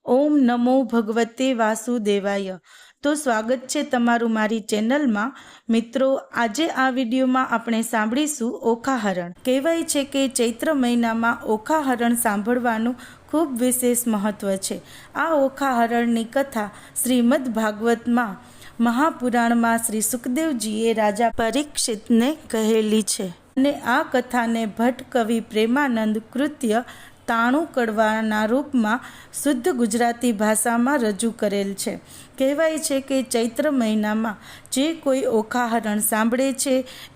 ઓમ નમો ભગવતે વાસુદેવાય। તો સ્વાગત છે તમારું મારી ચેનલમાં। મિત્રો, આજે આ વિડીયોમાં આપણે સાંભળીશું ઓખાહરણ। કહેવાય છે કે ચૈત્ર મહિનામાં ઓખાહરણ સાંભળવાનું ખૂબ વિશેષ મહત્વ છે। આ ઓખાહરણની કથા શ્રીમદ ભાગવતમાં મહાપુરાણમાં શ્રી સુખદેવજીએ રાજા પરીક્ષિતને કહેલી છે અને આ કથાને ભટ્ટ કવિ પ્રેમાનંદ કૃત્ય 93 કડવાના રૂપમાં શુદ્ધ ગુજરાતી ભાષામાં રજૂ કરેલ છે। કહેવાય છે કે ચૈત્ર મહિનામાં જે કોઈ ઓખાહરણ સાંભળે છે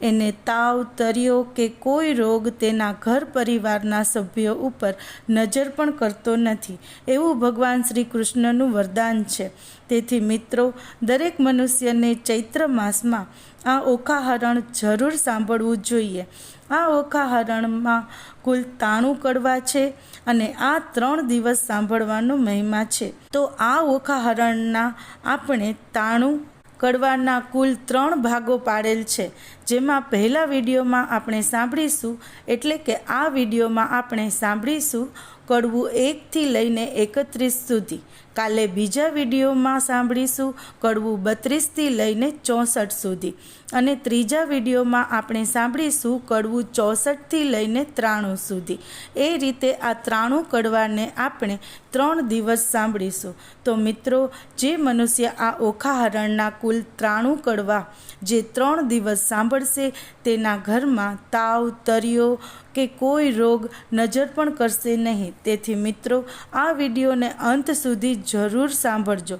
એને તાવ, તરિયો કે કોઈ રોગ તેના ઘર પરિવારના સભ્યો ઉપર નજર પણ કરતો નથી, એવું ભગવાન શ્રી કૃષ્ણનું વરદાન છે। તેથી મિત્રો, દરેક મનુષ્યને ચૈત્ર માસમાં આ ઓખાહરણ જરૂર સાંભળવું જોઈએ। આ ઓખાહરણમાં કુલ 93 કડવા છે અને આ 3 દિવસ સાંભળવાનો મહિમા છે। તો આ ઓખાહરણના આપણે 93 કડવાના કુલ 3 ભાગો પાડેલ છે, જેમાં પહેલા વિડીયોમાં આપણે સાંભળીશું, એટલે કે આ વિડીયોમાં આપણે સાંભળીશું કડવું 1 થી લઈને 31 સુધી। કાલે બીજા વિડીયોમાં સાંભળીશું કડવું 32 થી લઈને 64 સુધી અને ત્રીજા વિડીયોમાં આપણે સાંભળીશું કડવું 64 થી લઈને 93 સુધી। એ રીતે આ 93 કડવાને આપણે 3 દિવસ સાંભળીશું। તો મિત્રો, જે મનુષ્ય આ ઓખાહરણના કુલ 93 કડવા જે 3 દિવસ સાંભળશે તેના ઘરમાં તાવ, તરિયો કે કોઈ રોગ નજર પણ કરશે નહીં। તેથી મિત્રો, આ વિડીયોને અંત સુધી જરૂર સાંભળજો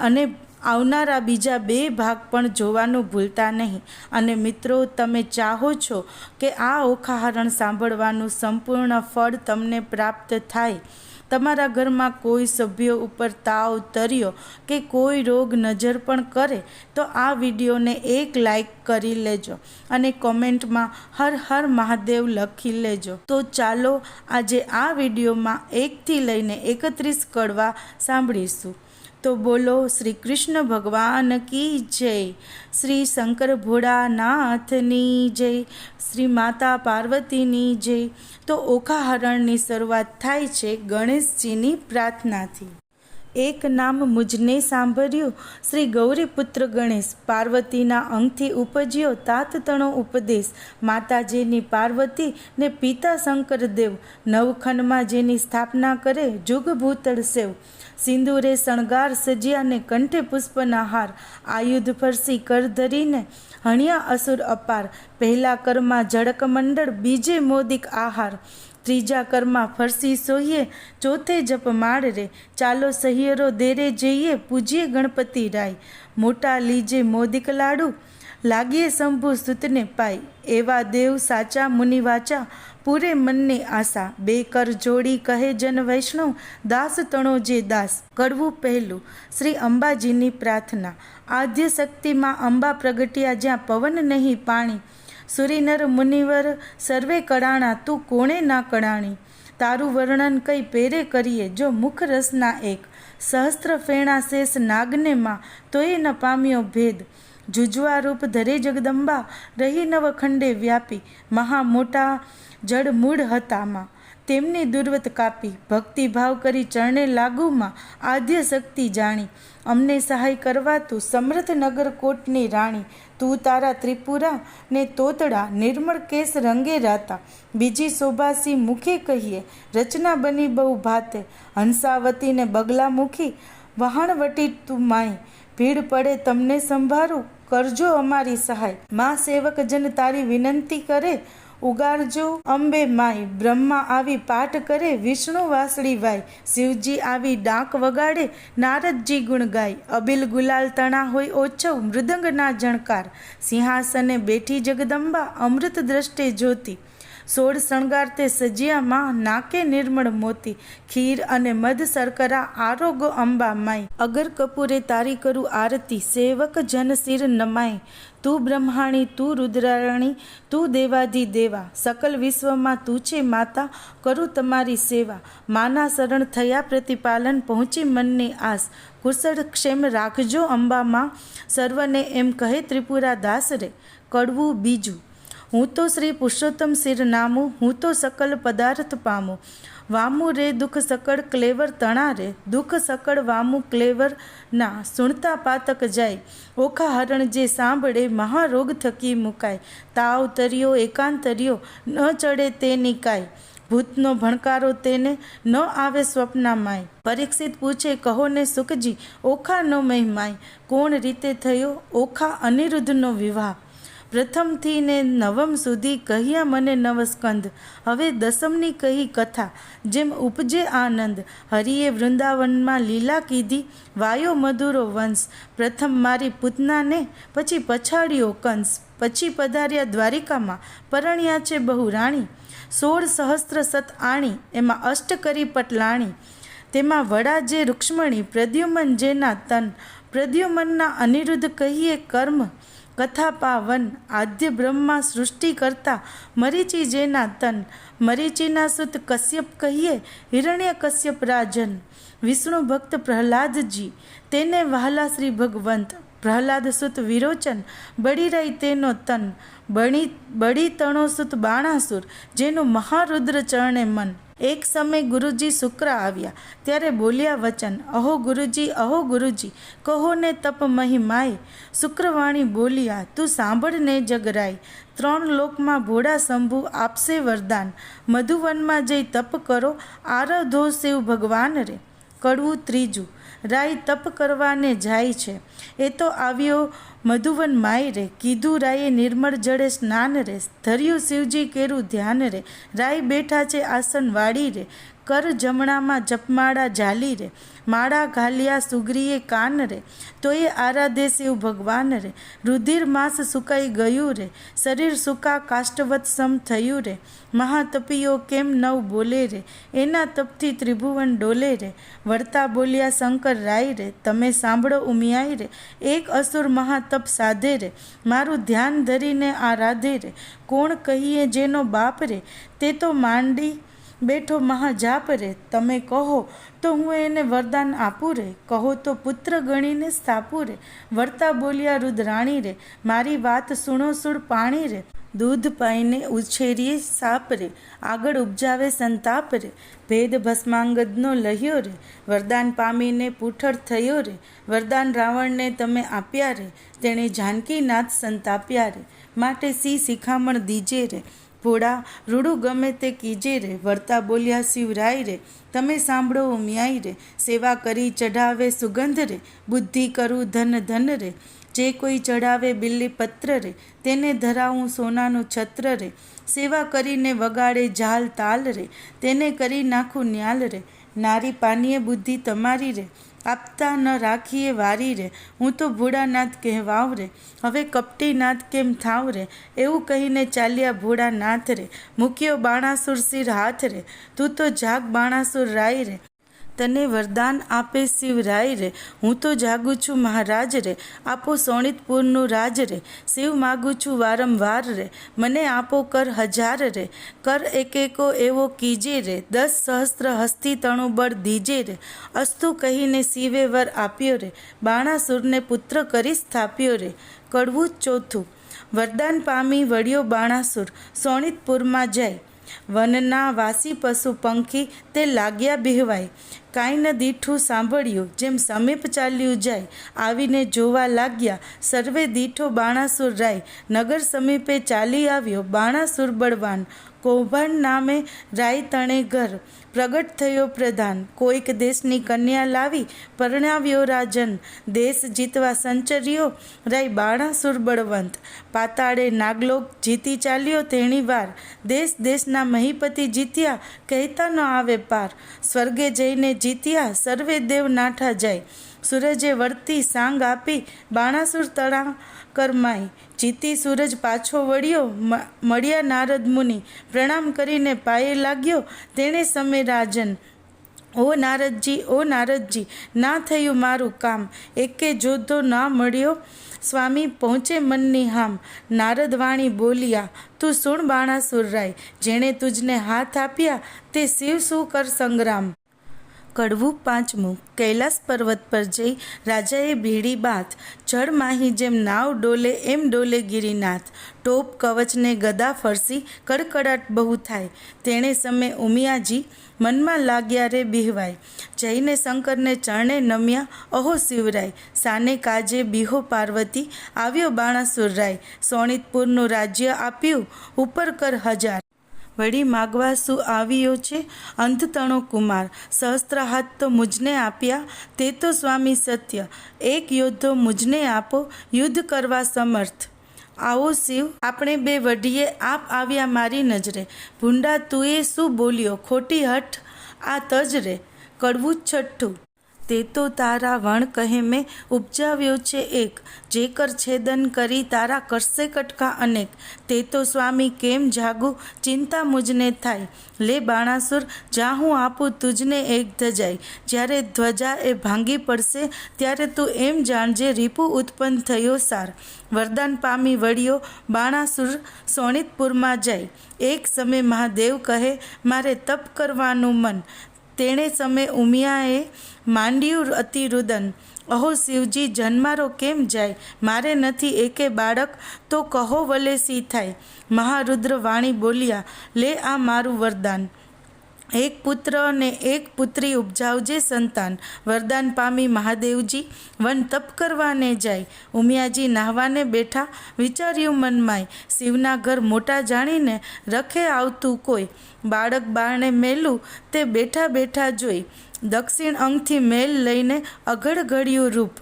અને આવનારા બીજા 2 ભાગ પણ જોવાનું ભૂલતા નહીં। અને મિત્રો, તમે ચાહો છો કે આ ઓખાહરણ સાંભળવાનું સંપૂર્ણ ફળ તમને પ્રાપ્ત થાય, તમારા ઘરમાં કોઈ સભ્યો ઉપર તાવ, તરિયો કે કોઈ રોગ નજર પણ કરે, તો આ વિડીયોને એક લાઈક કરી લેજો અને કોમેન્ટમાં હર હર મહાદેવ લખી લેજો। તો ચાલો આજે આ વિડીયોમાં 1 થી લઈને 31 કડવા સાંભળીશું। તો બોલો શ્રી કૃષ્ણ ભગવાન કી જય, શ્રી શંકર ભોળાનાથની જય, શ્રી માતા પાર્વતીની જય। તો ઓખાહરણની શરૂઆત થાય છે ગણેશજીની પ્રાર્થનાથી। એક નામ મુજને સાંભળ્યું, શ્રી ગૌરીપુત્ર ગણેશ, પાર્વતીના અંગથી ઉપજ્યો તાત તણો ઉપદેશ। માતાજીની પાર્વતી ને પિતા શંકરદેવ, નવખંડમાં જેની સ્થાપના કરે જુગ ભૂતળ સેવ। સિંદૂરે શણગાર સજ્યા ને કંઠે પુષ્પના હાર, આયુધ ફરસી કર ધરીને હણ્યા અસુર અપાર। પહેલા કરમાં જળક મંડળ, બીજે મોદિક આહાર, ત્રીજા કરમાં ફરસી સોહીએ, ચોથે જપ માળ રે। ચાલો સહિયરો દેરે જઈએ, પૂજીએ ગણપતિ રાય। મોટા લીજે મોદિક લાડુ, લાગીએ શંભુ સુતને પાય। એવા દેવ સાચા મુનિ વાચા, પૂરે મનની આશા। 2 કર જોડી કહે જન વૈષ્ણવ, દાસ તણો જે દાસ। કડવું પહેલું, શ્રી અંબાજીની પ્રાર્થના। આદ્ય શક્તિમાં અંબા પ્રગટ્યા, જ્યાં પવન નહીં પાણી। સુરીનર મુનિવર સર્વે કળાણા, તું કોણે ના કળાણી। તારું વર્ણન કઈ પેરે કરીએ, જો મુખ રસના એક। સહસ્ત્ર ફેણા શેષ નાગને માં, તોય ન પામ્યો ભેદ। જુજવા રૂપ ધરે જગદંબા, રહી નવખંડે વ્યાપી। મહા મોટા જડ મૂળ હતામાં, તેમની દુર્વત કાપી। ભક્તિભાવ કરી ચરણે લાગુમાં, આદ્ય શક્તિ જાણી। અમને સહાય કરવા તું સમર્થ નગર કોટની રાણી। તું તારા ત્રિપુરા ને તોતડા, નિર્મળ કેસ રંગે રાતા। બીજી શોભાસી મુખે કહીએ, રચના બની બહુ ભાતે। હંસાવતી ને બગલા મુખી, વહાણવટી તું માય। ભીડ પડે તમને સંભારું, કરજો અમારી સહાય। મા સેવક જન તારી વિનંતી કરે, ઉગારજો અંબે માય। બ્રહ્મા આવી પાઠ કરે, વિષ્ણુ વાસળી વાય। શિવજી આવી ડાંક વગાડે, નારદજી ગુણ ગાય। અબિલ ગુલાલ તણા હોય ઓછવ, મૃદંગના જણકાર। સિંહાસને બેઠી જગદંબા, અમૃત દ્રષ્ટે જ્યોતિ। 16 શણગાર તે સજિયામાં, નાકે નિર્મળ મોતી। ખીર અને મધ શર્કરા, આરોગો અંબા માય। અગર કપૂરે તારી કરું આરતી, સેવક જન શિર નમાય। તું બ્રહ્માણી, તું રુદ્રાણી, તું દેવાધિ દેવા। સકલ વિશ્વમાં તું છે માતા, કરું તમારી સેવા। માના શરણ થયા પ્રતિપાલન, પહોંચી મનની આસ। કુશળ ક્ષેમ રાખજો અંબામાં, સર્વને એમ કહે ત્રિપુરા દાસ રે। કડવું બીજું, હું તો શ્રી પુરુષોત્તમ શિર નામું, હું તો સકલ પદાર્થ પામું। વામું રે દુઃખ સકળ ક્લેવર તણા રે, દુઃખ સકળ વામું ક્લેવર ના, સુણતા પાતક જાય, ઓખા હરણ જે સાંભળે મહારોગ થકી મુકાય, તાવ તર્યો એકાંતર્યો ન ચડે તે નિકાય, ભૂતનો ભણકારો તેને ન આવે સ્વપ્નામાય. પરીક્ષિત પૂછે કહો ને સુખજી ઓખા નો મહિમાય, કોણ રીતે થયો ઓખા અનિરુદ્ધનો વિવાહ, પ્રથમથી ને નવમ સુધી કહ્યા મને નવસ્કંદ, હવે દસમની કહી કથા જેમ ઉપજે આનંદ, હરિએ વૃંદાવનમાં લીલા કીધી વાયો મધુરો વંશ, પ્રથમ મારી પૂતનાને પછી પછાડ્યો કંસ, પછી પધાર્યા દ્વારિકામાં પરણ્યા છે બહુ રાણી, 16 સહસ્ત્ર સત આણી એમાં અષ્ટ કરી પટલાણી, તેમાં વડા જે રૂક્ષ્મણી પ્રદ્યુમન જેના તન, પ્રદ્યુમનના અનિરુદ્ધ કહીએ કર્મ કથા પાવન, આદ્ય બ્રહ્મા સૃષ્ટિ કરતા મરીચી જેના તન, મરીચીના સુત કશ્યપ કહીએ હિરણ્ય કશ્યપ રાજન, વિષ્ણુ ભક્ત પ્રહલાદજી તેને વહાલા શ્રી ભગવંત, પ્રહલાદ સુત વિરોચન બળી રહી તેનો તન, બળી તણો સુત બાણાસુર જેનું મહારુદ્ર ચરણે મન. એક સમય ગુરુજી શુક્ર આવ્યા ત્યારે બોલ્યા વચન, અહો ગુરુજી કહો ને તપ મહિમાય, શુક્રવાણી બોલ્યા તું સાંભળને જગરાય, 3 લોકમાં ભોળા શંભુ આપશે વરદાન, મધુવનમાં જઈ તપ કરો આરાધો શિવ ભગવાન રે. કડવું ત્રીજું, રાય તપ કરવાને જાય છે, એ તો આવ્યો મધુવન માય રે, કીધું રાયે નિર્મળ જળે સ્નાન રે, ધર્યું શિવજી કેરું ધ્યાન રે, રાય બેઠા છે આસન વાળી રે, કર જમણામાં જપમાળા ઝાલી રે, માળા ઘાલ્યા સુગ્રીએ કાન રે, તો એ આરાધે શિવ ભગવાન રે, રુધિર માંસ સુકાઈ ગયું રે, શરીર સુકા કાષ્ટવત સમ થયું રે, મહાતપીઓ કેમ નવ બોલે રે, એના તપથી ત્રિભુવન ડોલે રે, વળતા બોલ્યા શંકર રાય રે, તમે સાંભળો ઉમિયાય રે, એક અસુર મહાતપ સાધે રે, મારું ધ્યાન ધરીને આરાધે રે, કોણ કહીએ જેનો બાપ રે, તે તો માંડી બેઠો મહાજાપ રે, તમે કહો તો હું એને વરદાન આપું રે, કહો તો પુત્ર ગણીને સ્થાપું રે, વળતા બોલ્યા રુદ્રાણી રે, મારી વાત સુણો સુળ પાણી રે, દૂધ પાઈને ઉછેરીએ સાપ રે, આગળ ઉપજાવે સંતાપ રે, ભેદ ભસ્માંગદનો લહ્યો રે, વરદાન પામીને પૂઠળ થયો રે, વરદાન રાવણને તમે આપ્યા રે, તેણે જાનકીનાથ સંતાપ્યા રે, માટે સી શિખામણ દીજે રે, ભોળા રૂડું ગમે તે કીજે રે, વળતા બોલ્યા શિવરાય રે, તમે સાંભળો ઉમિયાઈ રે, સેવા કરી ચઢાવે સુગંધ રે, બુદ્ધિ કરું ધન રે, જે કોઈ ચઢાવે બિલ્લી પત્ર રે, તેને ધરાવું સોનાનું છત્ર રે, સેવા કરીને વગાડે ઝાલ તાલ રે, તેને કરી નાખું ન્યાલ રે, નારી પાનીય બુદ્ધિ તમારી રે, આપતા ન રાખીએ વારી રે, હું તો ભોળાનાથ કહેવાવ રે, હવે કપટીનાથ કેમ થાવ રે, એવું કહીને ચાલ્યા ભોળાનાથ રે, મૂક્યો બાણાસુર શિર હાથ રે, તું તો જાગ બાણાસુર રાય રે, તને વરદાન આપે શિવરાય રે, હું તો જાગું છું મહારાજ રે, આપો સોણિતપુરનું રાજ રે, શિવ માગું છું વારંવાર રે, મને આપો કર 1000 રે, કર એકેકો એવો કીજે રે, 10 સહસ્ત્ર હસ્તી તણું બળ દીજે રે, અસ્તુ કહીને શિવે વર આપ્યો રે, બાણાસુરને પુત્ર કરી સ્થાપ્યો રે. કડવું ચોથું, વરદાન પામી વળ્યો બાણાસુર સોણિતપુરમાં જાય, વનના વાસી પશુ પંખી તે લાગ્યા બિહવાય, કાંઈ ન દીઠું સાંભળ્યું જેમ સમીપ ચાલ્યું જાય, આવીને જોવા લાગ્યા સર્વે દીઠો બાણાસુર રાય, નગર સમીપે ચાલી આવ્યો બાણાસુર બળવાન, કૌભાંડ નામે રાય તણે ઘર, પ્રગટ થયો પ્રધાન, કોઈક દેશની કન્યા લાવી પરણાવ્યો રાજન, દેશ જીતવા સંચર્યો રાય બાણાસુર બળવંત, પાતાળે નાગલોક જીતી ચાલ્યો તેણી વાર, દેશના મહીપતિ જીત્યા કહેતા ન આવે પાર, સ્વર્ગે જઈને જીત્યા સર્વે દેવ નાઠા જાય, સૂરજે વળતી સાંગ આપી બાણાસુર તળા કરમાઈ, જીતી સૂરજ પાછો વળ્યો મળ્યા નારદ મુનિ, પ્રણામ કરીને પાયે લાગ્યો તેણે સમે રાજન, ઓ નારદજી ના થયું મારું કામ, એકે જોધો ના મળ્યો સ્વામી પહોંચે મનની હામ, નારદ વાણી બોલ્યા તું સુણ બાણાસુર રાય, જેણે તુજને હાથ આપ્યા તે શિવ શું કર સંગ્રામ, કડવું પાંચમું। કૈલાસ પર્વત પર જઈ રાજાએ ભીડી બાથ, જળ માહી જેમ નાવ ડોલે એમ ડોલે ગિરિનાથ। ટોપ કવચને ગદા ફરસી, કડકડાટ બહુ થાય, તેણે સમે ઉમિયાજી મનમાં લાગ્યા રે બિહવાય। જઈને શંકરને ચરણે નમ્યા, અહો શિવરાય, સાને કાજે બિહો પાર્વતી, આવ્યો બાણાસુર રાય। સોણિતપુરનું રાજ્ય આપ્યું, ઉપર કર હજાર, વળી માગવા શું આવ્યો છે અંધતણો કુમાર। સહસ્ત્ર હાથ તો મુજને આપ્યા, તે તો સ્વામી સત્ય, એક યોદ્ધો મુજને આપો, યુદ્ધ કરવા સમર્થ। આવો શિવ આપણે બે વઢીએ, આપ આવ્યા મારી નજરે, ભૂંડા તુએ શું બોલ્યો, ખોટી હઠ આ તજરે। કડવું છઠ્ઠું। તે તો તારા વણ કહે મેં ઉપજાવ્યો છે એક, જે કર છેદન કરી તારા કરશે કટકા અનેક। તે તો સ્વામી કેમ જાગું, ચિંતા મુજને થાય, લે બાણાસુર જા હું આપું તુજને એક ધજાઈ। જ્યારે ધ્વજા એ ભાંગી પડશે, ત્યારે તું એમ જાણજે રીપુ ઉત્પન્ન થયો સાર। વરદાન પામી વળ્યો બાણાસુર સોણિતપુરમાં જાય, એક સમય મહાદેવ કહે મારે તપ કરવાનું મન, તેણે સમે ઉમિયાએ માંડ્યું અતિરુદન। અહો શિવજી જન્મારો કેમ જાય, મારે નથી એકે બાળક, તો કહો વલે સી થાય। મહારુદ્ર વાણી બોલ્યા, લે આ મારું વરદાન, એક પુત્ર ને એક પુત્રી ઉપજાવજે સંતાન। વરદાન પામી મહાદેવજી વન તપ કરવાને જાય, ઉમિયાજી નાહવાને બેઠા, વિચાર્યું મનમાય, શિવના ઘર મોટા જાણીને રખે આવતું કોઈ, બાળક બારણે મેલું તે બેઠા બેઠા જોઈ। દક્ષિણ અંગથી મેલ લઈને અઘડ ઘડ્યું રૂપ,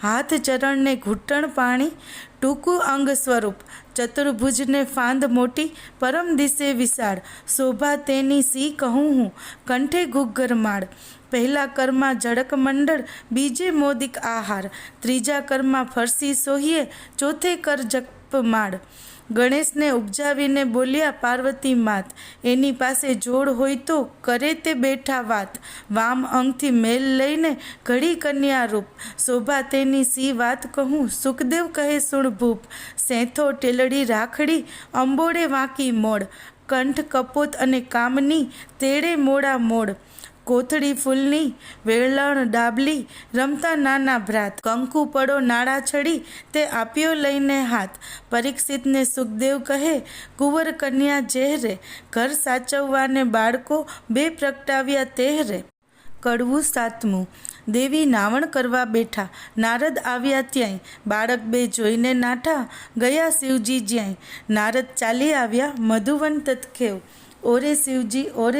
હાથ ચરણને ઘૂંટણ પાણી, ટૂંકું અંગ સ્વરૂપ। ચતુર્ભુજને ફાંદ મોટી, પરમ દિશે વિશાળ, શોભા તેની સી કહું હું, કંઠે ઘુઘર માળ। પહેલા કરમાં જડક મંડળ, બીજે મોદિક આહાર, ત્રીજા કરમાં ફરસી સોહીએ, ચોથે કર જપમાળ। ગણેશને ઉપજાવીને બોલ્યા પાર્વતી માત, એની પાસે જોડ હોય તો કરે તે બેઠા વાત। વામ અંગથી મેલ લઈને ઘડી કન્યા રૂપ, શોભા તેની સી વાત કહું, સુખદેવ કહે સુણ ભૂપ। સેંથો ટેલડી રાખડી, અંબોડે વાંકી મોડ, કંઠ કપોત અને કામની, તેડે મોડા મોડ। કોથળી ફૂલની, વેળણ ડાબલી, રમતા નાના ભ્રાત, કંકુ પડો નાળા છડી, તે આપ્યો લઈને હાથ। પરીક્ષિતને સુખદેવ કહે કુંવર કન્યા જેહરે, ઘર સાચવવાને બાળકો બે પ્રગટાવ્યા તેહરે। કડવું સાતમું। દેવી નાવણ કરવા બેઠા, નારદ આવ્યા ત્યાંય, બાળક બે જોઈને નાઠા, ગયા શિવજી જ્યાંય। નારદ ચાલી આવ્યા મધુવન તત્ખેવ, ઓરે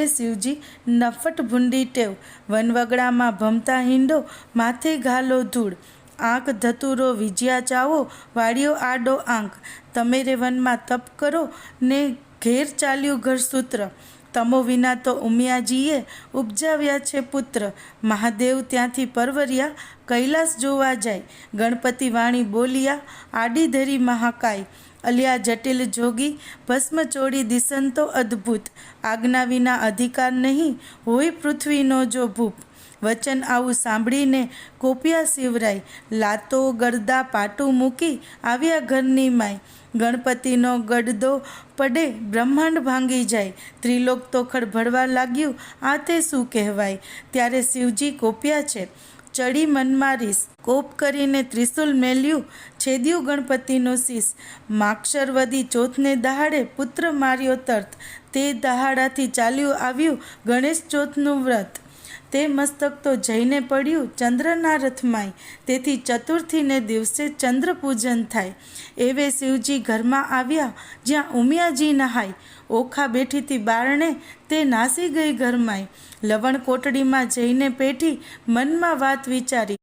શિવજી નફટ ભૂંડી ટેવ। વનવગડામાં ભમતા હિંડો, માથે ઘાલો ધૂળ, આંખ ધતુરો વિજ્યા ચાવો, વાળ્યો આડો આંખ। તમે રે વનમાં તપ કરો ને ઘેર ચાલ્યું ઘર સૂત્ર, તમો વિના તો ઉમિયાજીએ ઉપજાવ્યા છે પુત્ર। મહાદેવ ત્યાંથી પરવર્યા, કૈલાસ જોવા જાય, ગણપતિ વાણી બોલ્યા, આડી ધરી મહાકાય। અલિયા જટિલ જોગી, ભસ્મ ચોડી દિશન તો અદ્ભુત, આજ્ઞા વિના અધિકાર નહીં, હોય પૃથ્વીનો જો ભૂપ। વચન આવું સાંભળીને કોપ્યા શિવરાય, લાતો ગરદા પાટું મૂકી આવ્યા ઘરની માય। ગણપતિનો ગડદો પડે બ્રહ્માંડ ભાંગી જાય, ત્રિલોક તો ખળભળવા લાગ્યું, આ તે શું કહેવાય। ત્યારે શિવજી કોપ્યા છે, ચડી મનમાં રીસ, કોપ કરીને ત્રિશુલ મેલ્યું, છેદ્યું ગણપતિનો શીશ। માક્ષરવદી ચોથને દહાડે પુત્ર માર્યો તર્ત, તે દહાડાથી ચાલ્યું આવ્યું ગણેશ ચોથનું વ્રત। તે મસ્તક તો જઈને પડ્યું ચંદ્રના રથમાંય, તેથી ચતુર્થીને દિવસે ચંદ્ર પૂજન થાય। એવે શિવજી ઘરમાં આવ્યા, જ્યાં ઉમિયાજી નહાય, ઓખા બેઠીથી બારણે, તે નાસી ગઈ ઘરમાંય। લવણ કોટડીમાં જઈને પેઠી, મનમાં વાત વિચારી,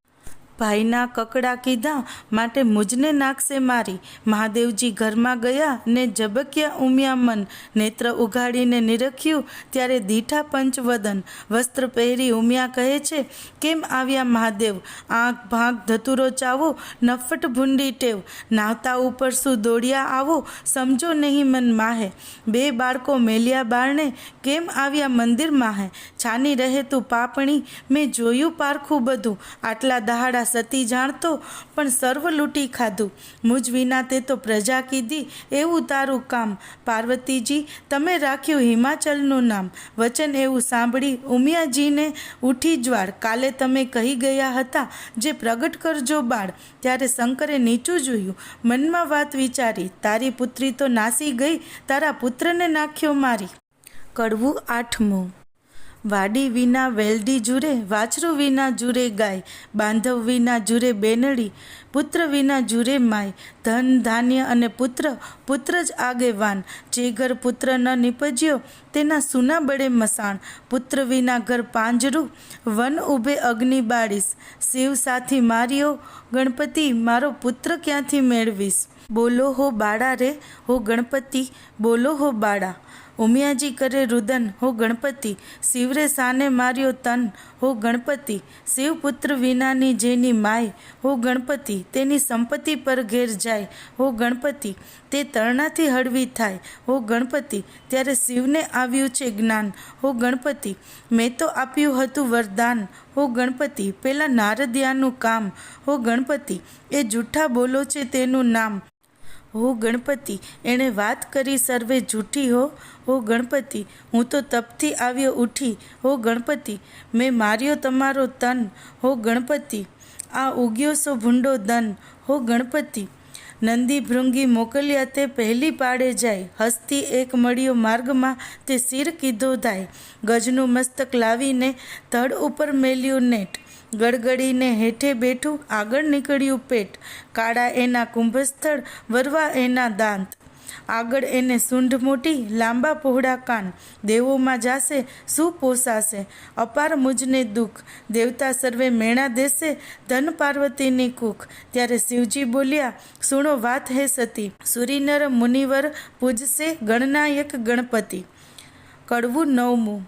ભાઈના કકડા કીધા, માટે મુજને નાખશે મારી। મહાદેવજી ઘરમાં ગયા ને ઝબક્યા ઉમિયા મન, નેત્ર ઉઘાડીને નિરખ્યું, ત્યારે દીઠા પંચવદન। વસ્ત્ર પહેરી ઉમિયા કહે છે, કેમ આવ્યા મહાદેવ, આંખ ભાંગ ધતુરો ચાવો, નફટ ભૂંડી ટેવ। નાહતા ઉપર શું દોડ્યા આવો, સમજો નહીં મન માહે, બે બાળકો મેલ્યા બારણે, કેમ આવ્યા મંદિર માહે। છાની રહે તું પાપણી, મેં જોયું પારખું બધું, આટલા દહાડા સતી જાણતો પણ સર્વ લૂંટી ખાધું, મુજ વિના તે તો પ્રજા કીધી એવું તારું કામ, પાર્વતીજી તમે રાખ્યું હિમાચલનું નામ, વચન એવું સાંભળી ઉમિયાજીને ઉઠી જ્વાળ, કાલે તમે કહી ગયા હતા જે પ્રગટ કરજો બાળ, ત્યારે શંકરે નીચું જોયું, મનમાં વાત વિચારી, તારી પુત્રી તો નાસી ગઈ, તારા પુત્રને નાખ્યો મારી. કડવું આઠમું. વાડી વિના વેલડી જુરે, વાછરું વિના જુરે ગાય, બાંધવ વિના જુરે બેનડી, પુત્ર વિના જુરે માય, ધન ધાન્ય અને પુત્ર, પુત્ર જ આગેવાન, જે ઘર પુત્ર ન નિપજ્યો તેના સૂના બળે મસાણ, પુત્ર વિના ઘર પાંજરું, વન ઉભે અગ્નિ બાળીશ, શિવ સાથી માર્યો ગણપતિ, મારો પુત્ર ક્યાંથી મેળવીશ. બોલો હો બાળા રે, હો ગણપતિ, બોલો હો બાળા. ઉમિયાજી કરે રુદન, હો ગણપતિ, શિવરે સાને માર્યો તન, હો ગણપતિ, શિવપુત્ર વિનાની જેની માય, હો ગણપતિ, તેની સંપત્તિ પર ઘેર જાય, હો ગણપતિ, તે તરણાથી હળવી થાય, હો ગણપતિ, ત્યારે શિવને આવ્યું છે જ્ઞાન, હો ગણપતિ, મેં તો આપ્યું હતું વરદાન, હો ગણપતિ, પેલા નારદિયાનું કામ, હો ગણપતિ, એ જૂઠા બોલો છે તેનું નામ, હો ગણપતિ, એણે વાત કરી સર્વે જૂઠી હો ગણપતિ, હું તો તપથી આવ્યો ઉઠી, હો ગણપતિ, મેં માર્યો તમારો તન, હો ગણપતિ, આ ઉગ્યો સો ભૂંડો દન, હો ગણપતિ, નંદી ભૃંગી મોકલ્યા તે પહેલી પાડે જાય, હસ્તી એક મળ્યો માર્ગમાં તે શિર કીધો ધાય, ગજનું મસ્તક લાવીને ધડ ઉપર મેલ્યું નેટ, ગડગડીને હેઠે બેઠું આગળ નીકળ્યું પેટ, કાળા એના કુંભસ્થળ વરવા એના દાંત, આગળ એને સૂંઢ મોટી લાંબા પહોળા કાન, દેવોમાં જાશે શું પોસાશે, અપાર મુજને દુઃખ, દેવતા સર્વે મેણા દેશે ધન પાર્વતીની કુખ, ત્યારે શિવજી બોલ્યા સુણો વાત હે સતી, સુરીનર મુનિવર પૂજશે ગણનાયક ગણપતિ. કડવું નવમું.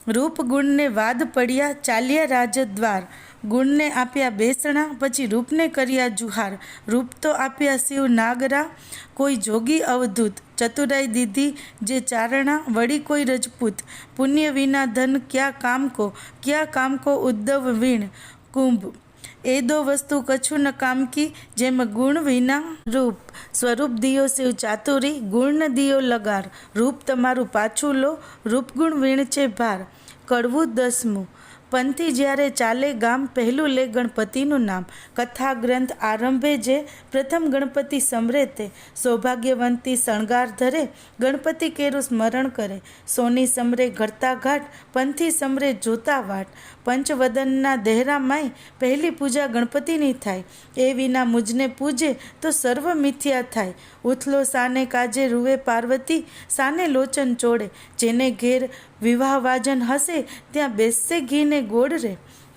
રૂપ ગુણને વાદ પડ્યા ચાલ્યા રાજદ્વાર, ગુણને આપ્યા બેસણા પછી રૂપને કર્યા જુહાર, રૂપ તો આપ્યા શિવ નાગરા કોઈ જોગી અવધૂત, ચતુરાઈ દીધી જે ચારણા વળી કોઈ રજપૂત, પુણ્ય વિના ધન ક્યાં કામ કો ઉદ્ધવ વીણ કુંભ, એ દો વસ્તુ કછું ન કામ કી જેમ ગુણ વિના રૂપ, સ્વરૂપ દિયો શિવ ચાતુરી ગુણ ન દિયો લગાર, રૂપ તમારું પાછું લો રૂપ ગુણ વીણ છે ભાર. કડવું દસમું. પંથી જ્યારે ચાલે ગામ પહેલું લે ગણપતિનું નામ, કથા ગ્રંથ આરંભે જે પ્રથમ ગણપતિ સમરે તે, સૌભાગ્યવંતી શણગાર ધરે ગણપતિ કેરું સ્મરણ કરે, સોની સમરે ઘડતા ઘાટ પંથી સમરે જોતા વાટ, પંચવદનના દેહરા માય પહેલી પૂજા ગણપતિની થાય, એ વિના મુજને પૂજે તો સર્વ મિથ્યા થાય, ઉથલો સાને કાજે રૂવે પાર્વતી સાને લોચન ચોડે, જેને ઘેર વિવાહ વાજન હશે ત્યાં બેસશે ઘીને ગોળ રે.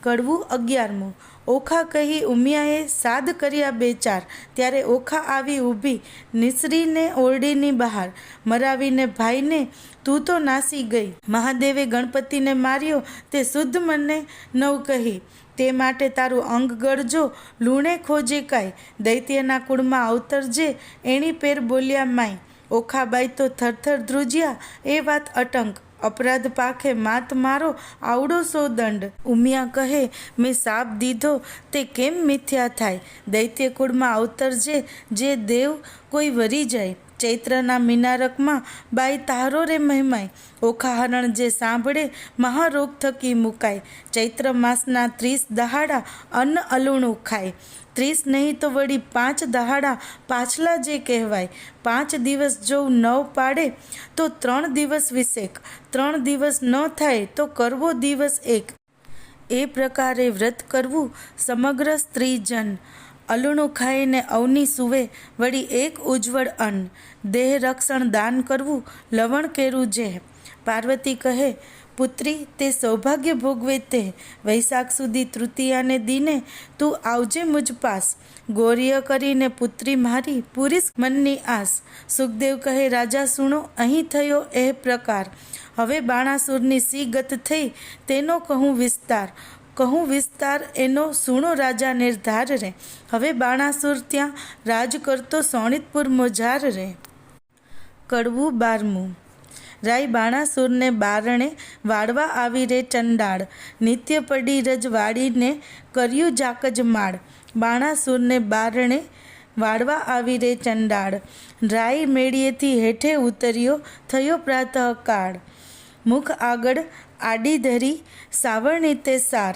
કડવું 11મું. ઓખા કહી ઉમિયાએ સાદ કર્યા બે ચાર, ત્યારે ઓખા આવી ઊભી નિસરીને ઓરડીની બહાર, મરાવીને ભાઈને તું તો નાસી ગઈ, મહાદેવે ગણપતિને માર્યો તે શુદ્ધ મને નવ કહી, તે માટે તારું અંગ ગળજો લૂણે ખોજે કાય, દૈત્યના કુળમાં અવતરજે એણી પેર બોલ્યા માય, ઓખાબાઈ તો થરથર ધ્રુજ્યા એ વાત અટંક, અપરાધ પાખે માત મારો આવડો સો દંડ. ઉમિયા કહે મેં સાપ દીધો તે કેમ મિથ્યા થાય, દૈત્ય કુળમાં અવતરજે જે દેવ કોઈ વરી જાય, ચૈત્રના મિનારકમાં બાઈ તારો રે મહિમાય, ઓખાહરણ જે સાંભળે મહારોગ થકી મુકાય, ચૈત્ર માસના 30 દહાડા અન્ન અલુણું ખાય, 30 નહીં તો વળી 5 દહાડા પાછલા જે કહેવાય, 5 દિવસ જો 9 પાડે તો 3 દિવસ વિશેક, 3 દિવસ ન થાય તો કરવો દિવસ એક, એ પ્રકારે વ્રત કરવું સમગ્ર સ્ત્રીજન, અલુણું ખાઈને અવની સુવે વળી એક ઉજ્જવળ અન્ન, દેહ રક્ષણ દાન કરવું લવણ કેરું જે. પાર્વતી કહે પુત્રી તે સૌભાગ્ય ભોગવે તે, વૈશાખ સુધી તૃતીયાને દિને તું આવજે મુજ પાસ, ગૌર્ય કરીને પુત્રી મારી પૂરીશ મનની આસ. સુખદેવ કહે રાજા સુણો અહીં થયો એ પ્રકાર, હવે બાણાસુરની સી ગત થઈ તેનો કહું વિસ્તાર એનો સુણો રાજા નિર્ધાર રે, હવે બાણાસુર ત્યાં રાજ કરતો સોણિતપુર મોજાર રે. કડવું 12મું. રાય બાણાસુરને બારણે વાળવા આવી રે ચંડાળ, નિત્ય પડી રજ વાળીને કર્યું જાકજ માળ, બાણાસુરને બારણે વાળવા આવી રે ચંડાળ, રાય મેળીએથી હેઠે ઉતર્યો થયો પ્રાતઃકાળ, મુખ આગળ આડી ધરી સાવરણી તે સાર,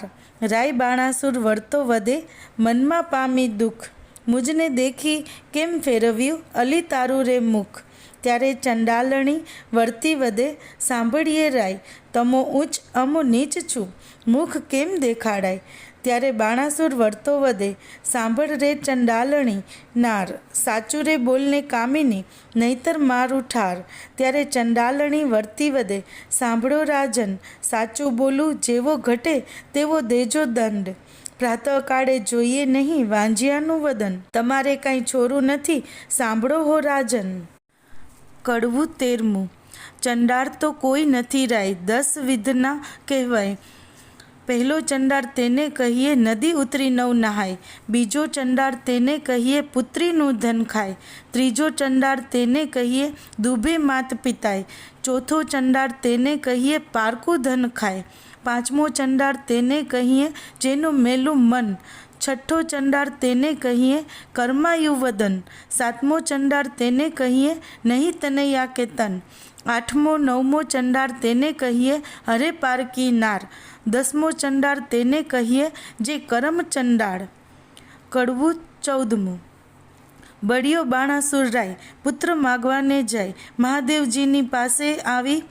રાય બાણાસુર વળતો વધે મનમાં પામી દુઃખ, મુજને દેખી કેમ ફેરવ્યું અલી તારું રે મુખ, ત્યારે ચંડાલણી વળતી વધે સાંભળીએ રાય, તમો ઊંચ અમો નીચ છું મુખ કેમ દેખાડાય, ત્યારે બાણાસુર વળતો વધે સાંભળ રે ચંડાલણી નાર, સાચું રે બોલને કામિની નહીતર મારું ઠાર, ત્યારે ચંડાલણી વળતી વધે સાંભળો રાજન, સાચું બોલું જેવો ઘટે તેવો દેજો દંડ, પ્રાતઃકાળે જોઈએ નહીં વાંજિયાનું વદન, તમારે કાંઈ છોરું નથી સાંભળો હો રાજન. કડવું 13મું. ચંડાળ તો કોઈ નથી રાય 10 વિધના કહેવાય, પહેલો ચંડાળ તેને કહીએ નદી ઉતરી નવ નહાય, બીજો ચંડાળ તેને કહીએ પુત્રીનું ધન ખાય, ત્રીજો ચંડાળ તેને કહીએ દુબે માત પિતાય, ચોથો ચંડાળ તેને કહીએ પારકું ધન ખાય, પાંચમો ચંડાળ તેને કહીએ જેનું મેલું મન, છઠ્ઠો ચંડાળ તેને કહીએ કર્માયુ વદન, સાતમો ચંડાળ તેને કહીએ નહીં તનૈયા કે તન, આઠમો નવમો ચંડાળ તેને કહીએ હરે પારકી નાર, દસમો ચંડાળ તેને કહીએ જે કરમ ચંડાળ. કડવું 14મું. બળિયો બાણાસુર રાય પુત્ર માગવાને જાય, મહાદેવજીની પાસે આવી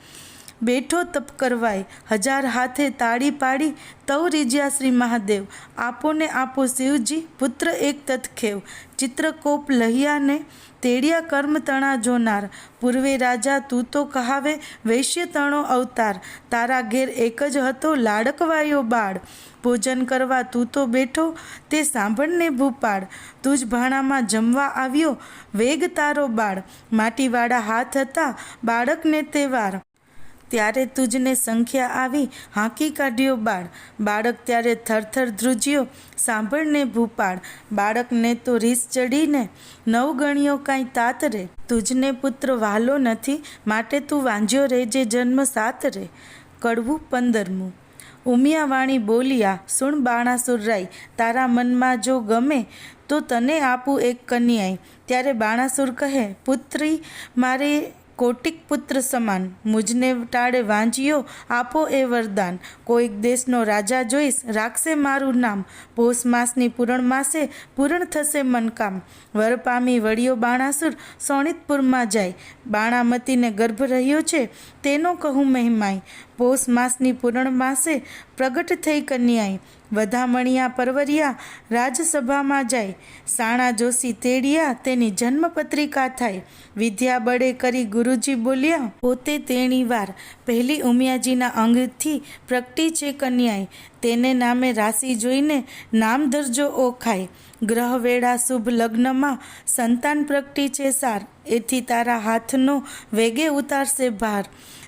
બેઠો તપ કરવાય, 1000 હાથે તાળી પાડી તવ રીજ્યા શ્રી મહાદેવ, આપો ને આપો શિવજી પુત્ર એક તત્ખેવ, ચિત્રકોપ લહિયાને તેડિયા કર્મ તણા જોનાર, પૂર્વે રાજા તું તો કહાવે વૈશ્ય તણો અવતાર, તારા ઘેર એક જ હતો લાડકવાયો બાળ, ભોજન કરવા તું તો બેઠો તે સાંભળને ભૂપાળ, તું જ ભાણામાં જમવા આવ્યો વેગ તારો બાળ, માટીવાળા હાથ હતા બાળકને તે વાર, ત્યારે તુજને સંખ્યા આવી હાંકી કાઢ્યો બાળ, બાળક ત્યારે થરથર ધ્રુજ્યો સાંભળને ભૂપાળ, બાળકને તો રીસ ચડીને 9 ગણ્યો કાંઈ તાત રે, તુજને પુત્ર વહાલો નથી માટે તું વાંજ્યો રેજે જન્મ સાત રે. કડવું 15મું. ઉમિયાવાણી બોલિયા સુણ બાણાસુર રાય, તારા મનમાં જો ગમે તો તને આપું એક કન્યાય, ત્યારે બાણાસુર કહે પુત્રી મારે કોટિક પુત્ર સમાન, મુજને ટાળે વાંજ્યો આપો એ વરદાન, કોઈક દેશનો રાજા જોઈશ રાખશે મારું નામ, પોષ માસની પૂરણ માસે પૂરણ થશે મનકામ, વર પામી વળ્યો બાણાસુર સોણિતપુરમાં જાય, બાણામતીને ગર્ભ રહ્યો છે તેનો કહું મહિમાય, પોષ માસની પૂરણ માસે પ્રગટ થઈ કન્યાય, વધામણિયા પરવરિયા રાજસભામાં જાય, સાણા જોશી તેડિયા તેની જન્મપત્રિકા થાય, વિદ્યા બળે કરી ગુરુજી બોલ્યા પોતે તેણી વાર, પહેલી ઉમિયાજીના અંગથી પ્રગટી છે કન્યાય, તેને નામે રાશિ જોઈને નામ ધરજો ઓખાય, ગ્રહ વેળા શુભ લગ્નમાં સંતાન પ્રગટી છે સાર, એથી તારા હાથનો વેગે ઉતારશે ભાર,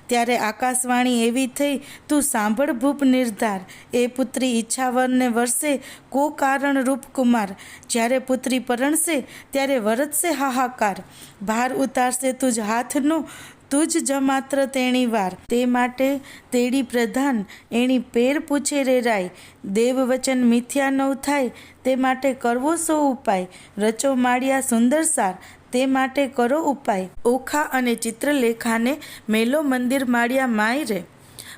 ત્યારે આકાશવાણી એવી થઈ તું સાંભળ ભૂપ નિર્ધાર, એ પુત્રી ઈચ્છાવરને વરસે કો કારણ રૂપકુમાર, જ્યારે પુત્રી પરણશે ત્યારે વરતશે હાહાકાર, ભાર ઉતારશે તુજ હાથનો તુજ જમાત્ર તેણી વાર, તે માટે તેડી પ્રધાન એણી પેર પૂછે રે રાય, દેવ વચન મિથ્યા નવ થાય તે માટે કરવો સો ઉપાય, રચો માળિયા સુંદર સાર તે માટે કરો ઉપાય, ઓખા અને ચિત્રલેખાને મેલો મંદિર માળ્યા માય રે.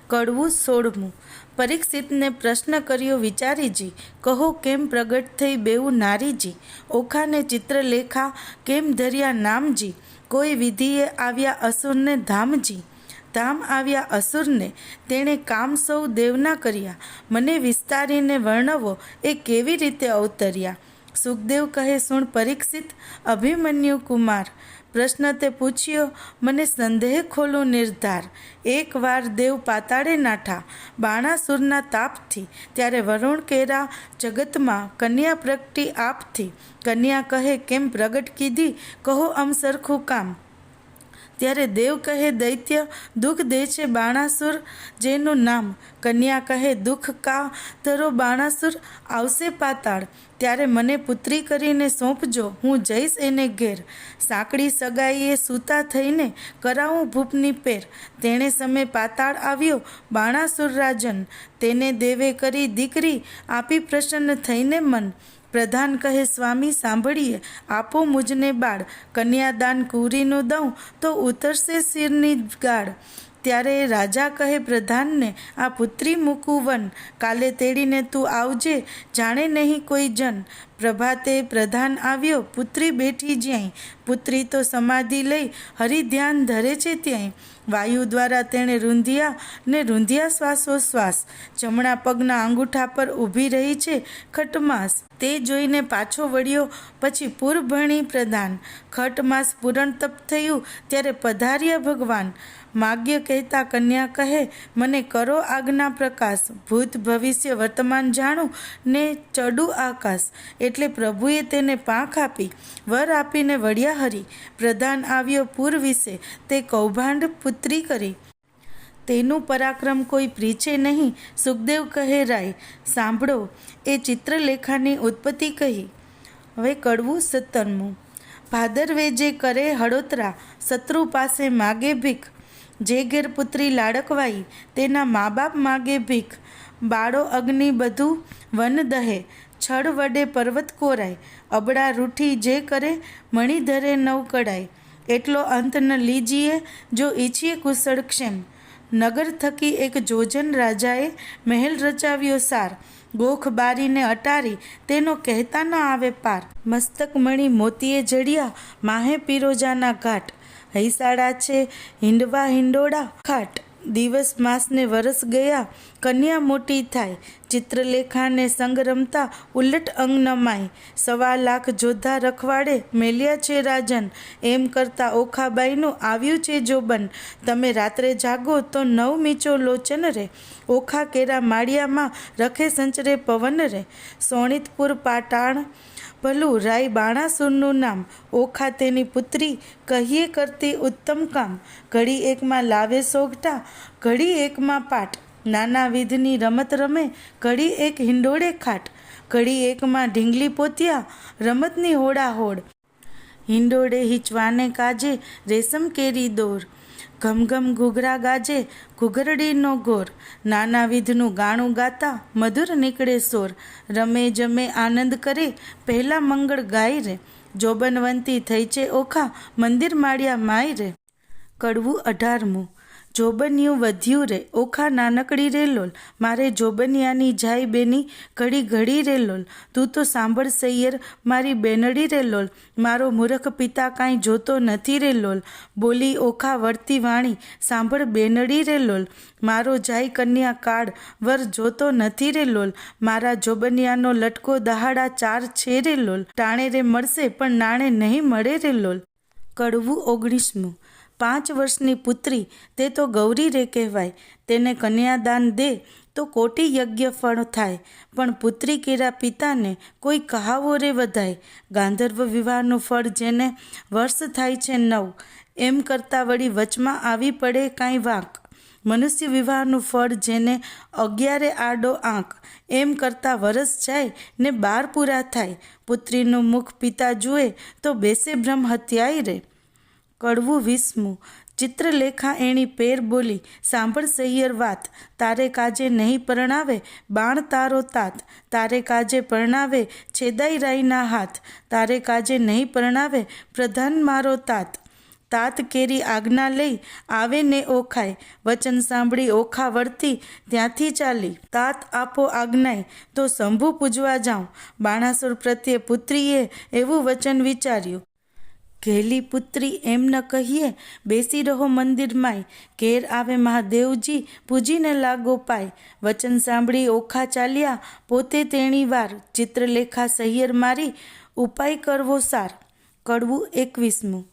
કડવું 16મું. પરીક્ષિતને પ્રશ્ન કર્યો વિચારીજી, કહો કેમ પ્રગટ થઈ બેઉ નારીજી, ઓખાને ચિત્રલેખા કેમ ધર્યા નામજી, કોઈ વિધિએ આવ્યા અસુરને ધામજી, ધામ આવ્યા અસુરને તેણે કામ સૌ દેવના કર્યા, મને વિસ્તારીને વર્ણવો એ કેવી રીતે અવતર્યા, સુખદેવ કહે સુણ પરીક્ષિત અભિમન્યુ કુમાર, પ્રશ્ન તે પૂછ્યો મને સંદેહ ખોલો નિર્ધાર, એક વાર દેવ પાતાળે નાઠા બાણાસુરના તાપથી, ત્યારે વરુણ કેરા જગતમાં કન્યા પ્રગટી આપથી, કન્યા કહે કેમ પ્રગટ કીધી કહો અમ સરખું કામ, ત્યારે દેવ કહે દૈત્ય દુઃખ દે છે બાણાસુર જેનું નામ, કન્યા કહે દુઃખ કા ધરો બાણાસુર આવશે પાતાળ, ત્યારે મને પુત્રી કરીને સોંપજો હું જઈશ એને ઘેર, સાંકડી સગાઈએ સૂતા થઈને કરાવું ભૂપની પેર, તેણે સમય પાતાળ આવ્યો બાણાસુર રાજન, તેને દેવે કરી દીકરી આપી પ્રસન્ન થઈને મન, પ્રધાન કહે સ્વામી સાંભળીએ આપો મુજને બાળ, કન્યાદાન કુંવરીનું દઉં તો ઉતરશે શિરની ગાળ, ત્યારે રાજા કહે પ્રધાનને આ પુત્રી મૂકું વન, કાલે તેડીને તું આવજે જાણે નહીં કોઈ જન, પ્રભાતે પ્રધાન આવ્યો પુત્રી બેઠી જ્યાંય, પુત્રી તો સમાધિ લઈ હરિધ્યાન ધરે છે ત્યાંય, વાયુ દ્વારા તેણે રૂંધિયા ને રૂંધિયા શ્વાસોશ્વાસ, જમણા પગના અંગૂઠા પર ઊભી રહી છે ખટમાસ, તે જોઈને પાછો વળ્યો પછી પૂર ભણી પ્રધાન, ખટમાસ પૂરણ તપ થયું ત્યારે પધાર્યા ભગવાન, માગ્ય કહેતા કન્યા કહે મને કરો આજ્ઞા પ્રકાશ, ભૂત ભવિષ્ય વર્તમાન જાણું ને ચડું આકાશ, એટલે પ્રભુએ તેને પાંખ આપી વર આપીને વળ્યા હરી, પ્રધાન આવ્યો પૂર વિશે તે કૌભાંડ પુત્રી કરી, તેનું પરાક્રમ કોઈ પ્રીછે નહીં, સુખદેવ કહે રાય સાંભળો એ ચિત્રલેખાની ઉત્પત્તિ કહી. હવે કડવું 17મું. ભાદરવે જે કરે હળોતરા, શત્રુ પાસે માગે ભીખ, જે ઘેર પુત્રી લાડકવાઈ તેના મા બાપ માગે ભીખ, બાળો અગ્નિ બધું વન દહે, છળ વડે પર્વત કોરાય, અબડા રૂઠી જે કરે મણિધરે નવ કડાય, એટલો અંત ન લીજીએ જો ઈચ્છીએ કુશળ ક્ષેમ, નગર થકી એક જોજન રાજાએ મહેલ રચાવ્યો સાર, ગોખ બારીને અટારી તેનો કહેતા ન આવે પાર, મસ્તક મણી મોતીએ જડિયા માહે પીરોજાના ઘાટ, હૈસાડા છે હિંડવા હિંડોળા ખાટ, દિવસ માસને વરસ ગયા કન્યા મોટી થાય, ચિત્રલેખાને સંગ રમતા ઉલટ અંગ નમાય, 1.25 લાખ જોધા રખવાડે મેલ્યા છે રાજન, એમ કરતા ઓખાબાઈનું આવ્યું છે જોબન, તમે રાત્રે જાગો તો 9 મીચો લોચન રે, ઓખા કેરા માળિયામાં રખે સંચરે પવન રે, સોણિતપુર પાટાણ ભલું રાય બાણાસુરનું નામ, ઓખા તેની પુત્રી કહીએ કરતી ઉત્તમ કામ, ઘડી એકમાં લાવે સોગટા ઘડી એકમાં પાટ, નાના વિધની રમત રમે ઘડી એક હિંડોળે ખાટ, ઘડી એકમાં ઢીંગલી પોતિયા રમતની હોડાહોડ, હિંડોળે હિંચવાને કાજે રેશમ કેરી દોર, ઘમઘમ ઘૂઘરા ગાજે ઘૂઘરડીનો ગોર, નાના વિધનું ગાણું ગાતા મધુર નીકળે સોર, રમે જમે આનંદ કરે પહેલા મંગળ ગાય રે, જોબનવંતી થઈ છે ઓખા મંદિર માળ્યા માય રે. કડવું 18મું. જોબનિયું વધ્યું રે ઓખા નાનકડી રે લોલ, મારે જોબનિયાની જાય બેની ઘડી ઘડી રે લોલ, તું તો સાંભળ સૈયર મારી બેનડી રે લોલ, મારો મૂર્ખ પિતા કાંઈ જોતો નથી રે લોલ, બોલી ઓખા વળતી વાણી સાંભળ બેનડી રે લોલ, મારો જાય કન્યા કાળ વર જોતો નથી રે લોલ, મારા જોબનિયાનો લટકો દહાડા 4 છે રે લોલ, ટાણે રે મળશે પણ નાણે નહીં મળે રે લોલ. કડવું 19મું. 5 વર્ષની પુત્રી તે તો ગૌરી રે કહેવાય, તેને કન્યાદાન દે તો કોટી યજ્ઞ ફળ થાય, પણ પુત્રી કેરા પિતાને કોઈ કહાવો રે વધાય, ગાંધર્વ વિવાહનું ફળ જેને વર્ષ થાય છે 9, એમ કરતાં વળી વચમાં આવી પડે કાંઈ વાંક, મનુષ્ય વિવાહનું ફળ જેને 11 આડો આંક, એમ કરતાં વરસ જાય ને 12 પૂરા થાય, પુત્રીનું મુખ પિતા જુએ તો બેસે બ્રહ્મ હત્યાય રે. કડવું 20મું. ચિત્રલેખા એણી પેર બોલી સાંભળ સૈયર વાત, તારે કાજે નહીં પરણાવે બાણ તારો તાત, તારે કાજે પરણાવે છેદાઈ રાઈના હાથ, તારે કાજે નહીં પરણાવે પ્રધાન મારો તાત, તાત કેરી આજ્ઞા લઈ આવે ને ઓખાય, વચન સાંભળી ઓખા વળતી ત્યાંથી ચાલી, તાત આપો આજ્ઞાય તો શંભુ પૂજવા જાઉં, બાણાસુર પ્રત્યે પુત્રીએ એવું વચન વિચાર્યું, ઘેલી પુત્રી એમ ન કહીએ બેસી રહો મંદિરમાંય, ઘેર આવે મહાદેવજી પૂજીને લાગો પાય, વચન સાંભળી ઓખા ચાલ્યા પોતે તેણી વાર, ચિત્રલેખા સૈયર મારી ઉપાય કરવો સાર. કડવું 21મું.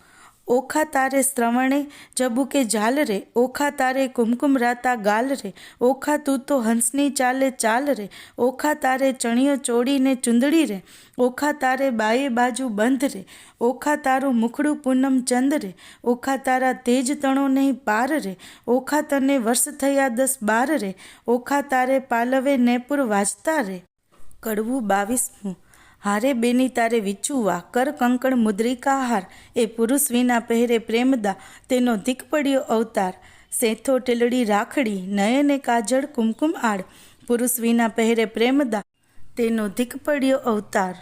ઓખા તારે શ્રવણે જબુકે ઝાલ રે, ઓખા તારે કુમકુમ રાતા ગાલ રે, ઓખા તું તો હંસની ચાલે ચાલ રે, ઓખા તારે ચણિયો ચોળીને ચુંદડી રે, ઓખા તારે બાએ બાજુ બંધ રે, ઓખા તારું મુખડું પૂનમ ચંદ રે, ઓખા તારા તેજ તણો નહીં પાર રે, ઓખા તને વર્ષ થયા 10-12 રે, ઓખા તારે પાલવે નેપુર વાજતા રે. કડવું 22મું. હારે બેની તારે વિચુવા કર કંકણ મુદ્રિકા હાર, એ પુરુષ વિના પહેરે પ્રેમદા, તેનો ધીક પડ્યો અવતાર. સેથો ટેલડી રાખડી નયને કાજળ કુમકુમ આડ, પુરુષ વિના પહેરે પ્રેમદા, તેનો ધીક પડ્યો અવતાર.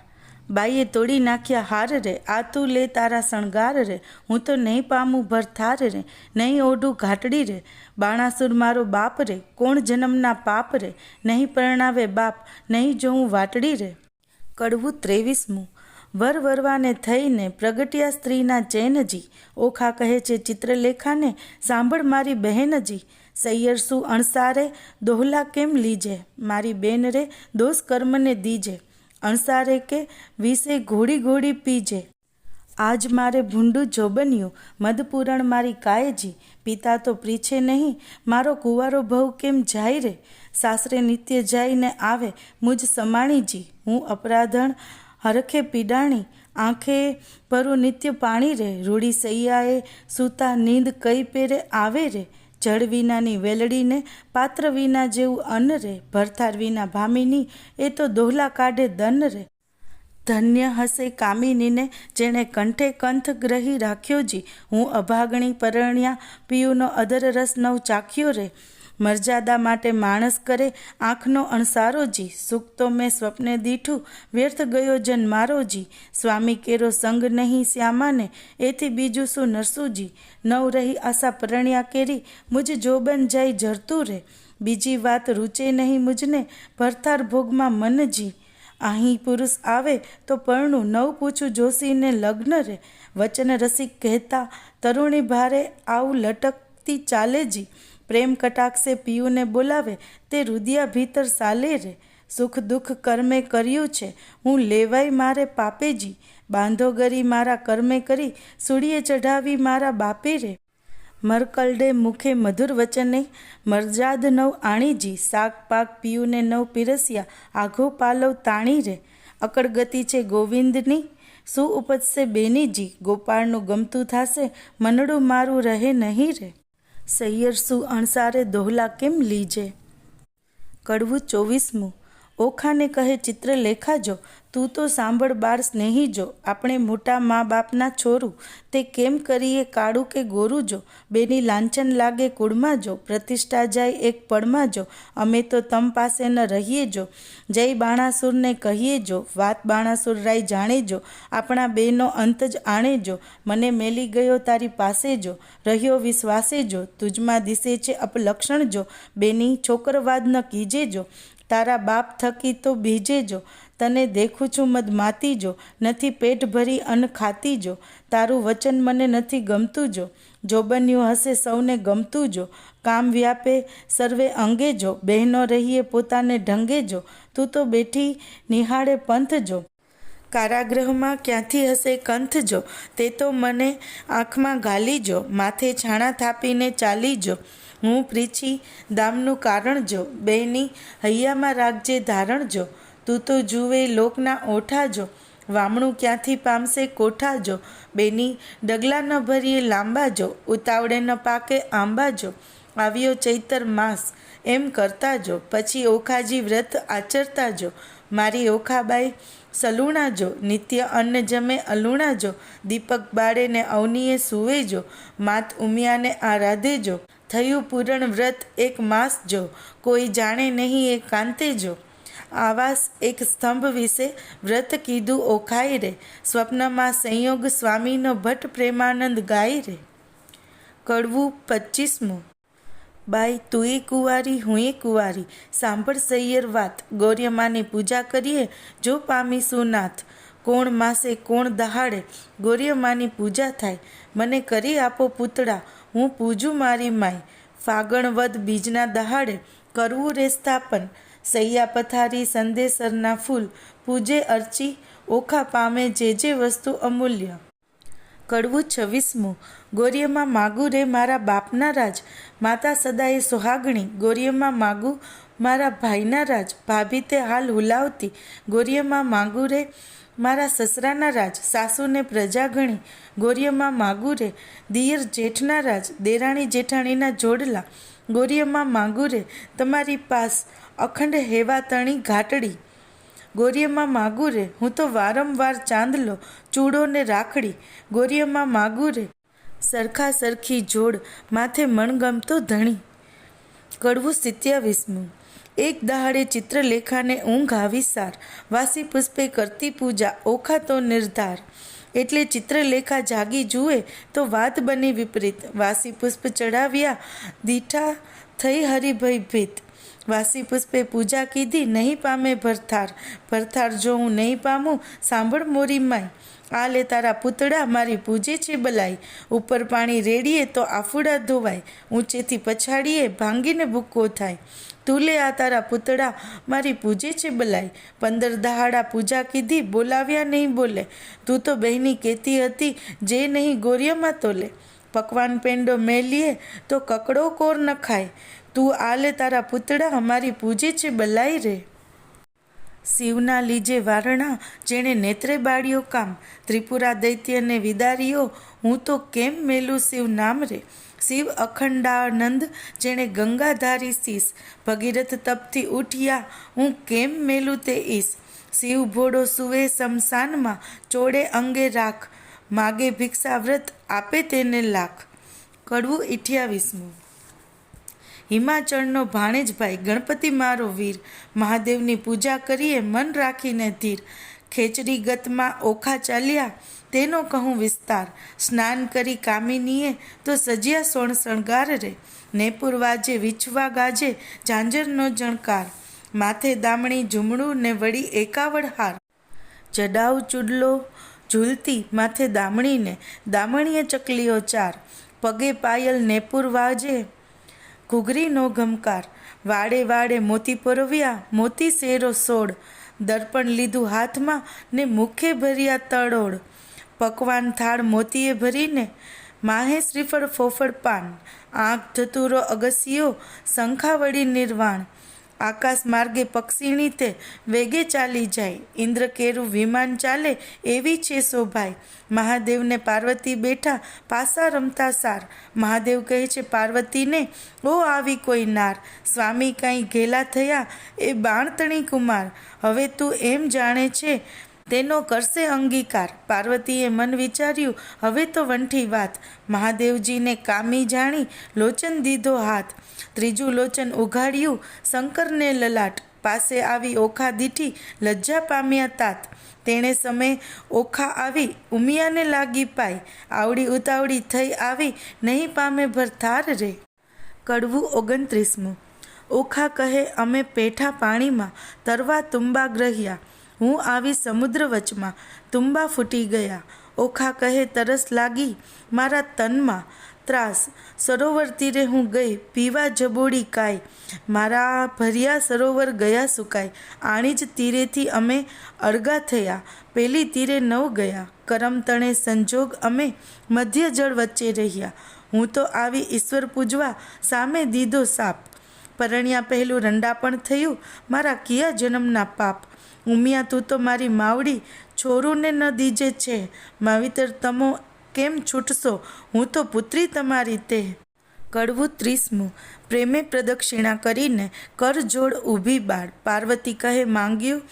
બાઈએ તોડી નાખ્યા હાર રે, આ તું લે તારા શણગાર રે, હું તો નહીં પામું ભરથાર રે, નહીં ઓઢું ઘાટડી રે, બાણાસુર મારો બાપ રે, કોણ જન્મના પાપ રે, નહીં પરણાવે બાપ, નહીં જોઉં વાટડી રે. કડવું 23મું. વર વરવાને થઈને પ્રગટ્યા સ્ત્રીના ચેનજી, ઓખા કહે છે ચિત્રલેખાને સાંભળ મારી બહેનજી, સૈયર શું અણસારે દોહલા કેમ લીજે, મારી બેન રે દોષ કર્મને દીજે, અણસારે કે વિશે ઘોડી ઘોડી પીજે. આજ મારે ભૂંડું જોબન્યું મધપૂરણ મારી કાયજી, પિતા તો પ્રીછે નહીં મારો કુંવારો ભવ કેમ જાય રે, સાસરે નિત્ય જઈને આવે મુજ સમાણીજી, હું અપરાધણ હરખે પીડાણી, આંખે પરું નિત્ય પાણી રે, રૂડી સૈયાએ સૂતા નીંદ કઈ પેરે આવે રે, જળ વિનાની વેલડીને પાત્ર વિના જેવું અન્ન રે, ભરથાર વિના ભામીની એ તો દોહલા કાઢે દન રે. ધન્ય હશે કામિનીને જેણે કંઠે કંથ ગ્રહી રાખ્યો જી, હું અભાગણી પરણ્યા પિયુનો અધર રસ નવ ચાખ્યો રે, મર્યાદા માટે માણસ કરે આંખનો અણસારો જી, સુખ તો મેં સ્વપ્ને દીઠું વ્યર્થ ગયો જન મારો જી, સ્વામી કેરો સંગ નહીં શ્યામાને એથી બીજું શું નરસુજી, નવ રહી આશા પરણ્યા કેરી મુજ જોબન જાય જરતું રે, બીજી વાત રૂચે નહીં મુજને ભરથાર ભોગમાં મનજી, અહીં પુરુષ આવે તો પરણું નવ પૂછું જોશીને લગ્ન રે, વચન રસિક કહેતા તરુણી ભારે આવું લટકતી ચાલે જી, પ્રેમ કટાક્ષે પિયુને બોલાવે તે રુદિયા ભીતર સાલે રે, સુખ દુઃખ કર્મે કર્યું છે હું લેવાય મારે પાપેજી, બાંધો ગરી મારા કર્મે કરી સૂડીએ ચઢાવી મારા બાપે રે, મરકલડે મુખે મધુર વચને મરજાદ નવ આણીજી, શાક પાક પિયુને નવ પીરસ્યા આઘો પાલવ તાણી રે, અકળગતિ છે ગોવિંદની શું ઉપજશે બેનીજી, ગોપાળનું ગમતું થશે મનડું મારું રહે નહીં રે, સૈયર શું અણસારે દોહલા કેમ લીજે. કડવું 24મું. ઓખાને કહે ચિત્રલેખા જો, તું તો સાંભળ બાર સ્નેહી જો, આપણે મોટા મા બાપના છોરું, તે કેમ કરીએ કાળું કે ગોરું જો, બેની લાંછન લાગે કુળમાં જો, પ્રતિષ્ઠા જાય એક પળમાં જો, અમે તો તમ પાસે ન રહીએ જો, જય બાણાસુરને કહીએ જો, વાત બાણાસુર રાય જાણે જો, આપણા બેનો અંત જ આણે જો, મને મેલી ગયો તારી પાસે જો, રહ્યો વિશ્વાસે જો, તુજમાં દિશે છે અપલક્ષણ જો, બેની છોકરવાદ ન કીજે જો, તારા બાપ થકી તો બીજે જો, તને દેખું છું મદમાતી જો, નથી પેટ ભરી અન્ન ખાતી જો, તારું વચન મને નથી ગમતું જો, જોબન્યું હશે સૌને ગમતું જો, કામ વ્યાપે સર્વે અંગે જો, બહેનો રહીએ પોતાને ઢંગે જો, તું તો બેઠી નિહાળે પંથ જો, કારાગૃહમાં ક્યાંથી હશે કંથ જો, તે તો મને આંખમાં ગાલી જો, માથે છાણા થાપીને ચાલી જો, હું પ્રીછી દામનું કારણ જો, બેની હૈયામાં રાખજે ધારણ જો, તું તો જુએ લોકના ઓઠા જો, વામણું ક્યાંથી પામશે કોઠા જો, બેની ડગલા ન ભરીએ લાંબા જો, ઉતાવળે ન પાકે આંબા જો, આવ્યો ચૈતર માસ એમ કરતા જો, પછી ઓખાજી વ્રત આચરતા જો, મારી ઓખાબાઈ સલુણા જો, નિત્ય અન્ન જમે અલુણા જો, દીપક બાળે ને અવનીએ સૂવે જો, માત ઉમિયાને આરાધે જો, થયું પૂરણ વ્રત એક માસ જો, કોઈ જાણે નહીં એ કાંતે જો, આવાસ એક સ્તંભ વિશે વ્રત કીધું ઓખાય રે, સ્વપ્નમાં સંયોગ સ્વામીનો ભટ્ટ પ્રેમાનંદ ગાય રે. કડવું 25મું. બાઈ તુંએ કુંવારી હુંએ કુંવારી, સાંભળ સૈયર વાત, ગૌર્યમાની પૂજા કરીએ જો પામીશું નાથ, કોણ માસે કોણ દહાડે ગૌર્યમાની પૂજા થાય, મને કરી આપો પૂતળા હું પૂજું મારી માય, ફાગણ વદ બીજના દહાડે કરવું રે સ્થાપન, સૈયા પથારી સંદેસરના ફૂલ પૂજે અર્ચી, ઓખા પામે જે વસ્તુ અમૂલ્ય. કડવું 26મું ગોરિયમાં માગું રે મારા બાપના રાજ, માતા સદાય સોહાગણી, ગોરિયમાં માગું મારા ભાઈના રાજ, ભાભી તે હાલ હુલાવતી, ગોરિયમાં માગું રે મારા સસરાના રાજ, સાસુને પ્રજા ગણી, ગોરિયમાં માગું રે દિયર જેઠના રાજ, દેરાણી જેઠાણીના જોડલા, ગોરિયમાં માગું રે તમારી પાસ અખંડ હેવા તણી ઘાટડી, ગોરિયમાં માગું રે હું તો વારંવાર ચાંદલો, ચૂડો ને રાખડી, ગોરિયમાં માગું રે સરખા સરખી જોડ, માથે મણગમતો ધણી. કડવું 27મું એક દહાડે ચિત્રલેખાને ઊંઘ આવી સાર, વાસી પુષ્પે કરતી પૂજા, ઓખા તો નિર્ધાર, એટલે ચિત્રલેખા જાગી જુએ તો વાત બની વિપરીત, વાસી પુષ્પ ચડાવ્યા દીઠા થઈ હરિભયભીત, વાસી પુષ્પે પૂજા કીધી નહીં પામે ભરથાર, ભરથાર જો હું નહીં પામું સાંભળ મોરી માય, આ લે તારા પૂતળા મારી પૂજે છે બલાઈ, ઉપર પાણી રેડીએ તો આફુડા ધોવાય, ઊંચેથી પછાડીએ ભાંગીને ભૂક્કો થાય, તું લે આ તારા પૂતળા મારી પૂજે છે બલાઈ, 15 દહાડા પૂજા કીધી બોલાવ્યા નહીં બોલે, તું તો બહેની કહેતી હતી જે નહીં ગોરિયામાં તો લે, પકવાન પેંડો મેલીએ તો કકડો કોર ન ખાય, તું આ લે તારા પૂતળા અમારી પૂજે છે બલાઈ રે. શિવના લીજે વારણા જેણે નેત્રે બાળ્યો કામ, ત્રિપુરા દૈત્યને વિદાર્યો હું તો કેમ મેલું શિવ નામ રે, શિવ અખંડાનંદ જેણે ગંગાધારી શીશ, ભગીરથ તપથી ઉઠ્યા હું કેમ મેલું તે ઈશ, શિવ ભોળો સુવે શમશાનમાં ચોડે અંગે રાખ, માગે ભિક્ષા વ્રત આપે તેને લાખ. કડવું 28મું હિમાચળનો ભાણેજભાઈ ગણપતિ મારો વીર, મહાદેવની પૂજા કરીએ મન રાખીને ધીર, ખેચરી ગતમાં ઓખા ચાલ્યા તેનો કહું વિસ્તાર, સ્નાન કરી કામિનીએ તો સજ્યા સોણ શણગાર રે, નેપુર વાજે વિછવા ગાજે ઝાંઝરનો જણકાર, માથે દામણી ઝૂમડું ને વળી એકાવડ હાર, જડાઉ ચૂડલો ઝૂલતી માથે દામણીને, દામણીએ ચકલીઓ ચાર, પગે પાયલ નેપુર વાજે ઘૂઘરીનો ઘમકાર, વાડે વાડે મોતી પરોવ્યા મોતી શેરો સોડ, દર્પણ લીધું હાથમાં ને મુખે ભર્યા તળોડ, પકવાન થાળ મોતીએ ભરીને માહે શ્રીફળ ફોફળ પાન, આંખ ધતુરો અગસિયો શંખાવળી નિર્વાણ, આકાશ માર્ગે પક્ષીણી તે વેગે ચાલી જાય, ઇન્દ્ર કેરું વિમાન ચાલે એવી છે શોભાઈ, મહાદેવને પાર્વતી બેઠા પાસા રમતા સાર, મહાદેવ કહે છે પાર્વતીને ઓ આવી કોઈ નાર, સ્વામી કાંઈ ઘેલા થયા એ બાણતણી કુમાર, હવે તું એમ જાણે છે તેનો કરશે અંગીકાર, પાર્વતીએ મન વિચાર્યું હવે તો વંઠી વાત, મહાદેવજીને કામી જાણી લોચન દીધો હાથ, ત્રીજું લોચન ઉઘાડ્યું શંકરને લલાટ, પાસે આવી ઓખા દીઠી લજ્જા પામ્યા તાત, તેણે સમય ઓખા આવી ઉમિયાને લાગી પાય, આવડી ઉતાવળી થઈ આવી નહીં પામે ભરથાર રે. કડવું 29મું ઓખા કહે અમે પેઠા પાણીમાં તરવા તુંબા ગ્રહ્યા, હું આવી સમુદ્ર વચમાં તુંબા ફૂટી ગયા, ઓખા કહે તરસ લાગી મારા તનમાં ત્રાસ, સરોવર તીરે હું ગઈ પીવા જબોડી કાય, મારા ભર્યા સરોવર ગયા સુકાય, આણી જ તીરેથી અમે અળગા થયા, પેલી તીરે નવ ગયા, કરમ તણે સંજોગ અમે મધ્ય જળ વચ્ચે રહ્યા, હું તો આવી ઈશ્વર પૂજવા સામે દીધો સાપ, પરણ્યા પહેલું રંડાપણ થયું મારા કિયા જન્મના પાપ, ઉમિયા તું તો મારી માવડી છોરુંને ન દીજે છે, માવિતર તમો કેમ છૂટશો હું તો પુત્રી તમારી તે. કડવું 30મું પ્રેમે પ્રદક્ષિણા કરીને કર જોડ ઊભી બાળ, પાર્વતી કહે માંગ્યું